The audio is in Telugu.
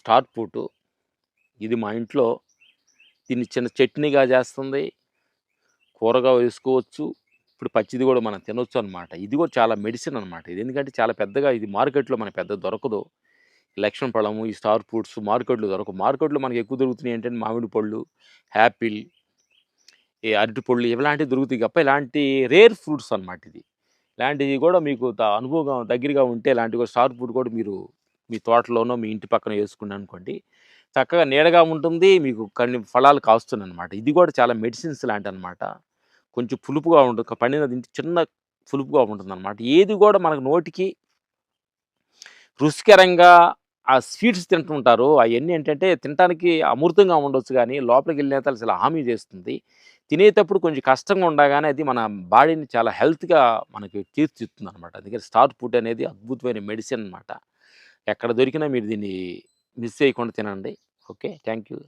Star fruit. ఇది మా ఇంట్లో దీన్ని చిన్న చట్నీగా చేస్తుంది. కూరగా వేసుకోవచ్చు. ఇప్పుడు పచ్చిది గూడా మనం తినొచ్చనమాట. ఇది గూడా చాలా మెడిసిన్ అనమాట. ఇది ఎందుకంటే చాలా పెద్దగా ఇది మార్కెట్‌లో మనకు పెద్దగా దొరకదు. లక్ష్మణ పழము, ఈ స్టార్ ఫ్రూట్స్ మార్కెట్‌లో దొరకవు. మార్కెట్‌లో మనకు ఎక్కువ దొరుకుతున్నాయి ఏంటంటే మామిడి పళ్ళు, యాపిల్, ఈ అరటి పళ్ళు ఇలాంటివి దొరుకుతాయి తప్ప ఇలాంటి రేర్ ఫ్రూట్స్ అనమాట ఇది. ఇలాంటివి గూడా మీకు అనుభవంగా దగ్గరగా ఉంటే ఇలాంటివి కూడా స్టార్ ఫ్రూట్ కూడా మీరు మీ తోటలోనో, మీ ఇంటి పక్కన ఏసుకున్నారనుకోండి, చక్కగా నీడగా ఉంటుంది. మీకు కొన్ని ఫలాలు కాస్తున్నాయనమాట. ఇది గూడా చాలా మెడిసిన్స్ లాంటిదనమాట. కొంచెం పులుపుగా ఉంటుంది. పండినది చిన్న పులుపుగా ఉంటుందనమాట. ఏది గూడా మనకు నోటికి రుచికరంగా ఆ స్వీట్స్ తింటుంటారు. అయన్నీ ఏంటంటే తినటానికి అమృతంగా ఉండొచ్చు గానీ, లోపలికెళ్ళిన తర్వాత అసలు హామీ చేస్తుంది. తినేటప్పుడు కొంచెం కష్టంగా ఉండగానే అది మన బాడీని చాలా హెల్త్‌గా మనకి తీర్చిదిద్దుతుందనమాట. అందుకని స్టార్ ఫుడ్ అనేది అద్భుతమైన మెడిసిన్ అనమాట. ఎక్కడ దొరికినా మీరు దీన్ని మిస్ చేయకుండా తినండి. ఓకే. Thank you.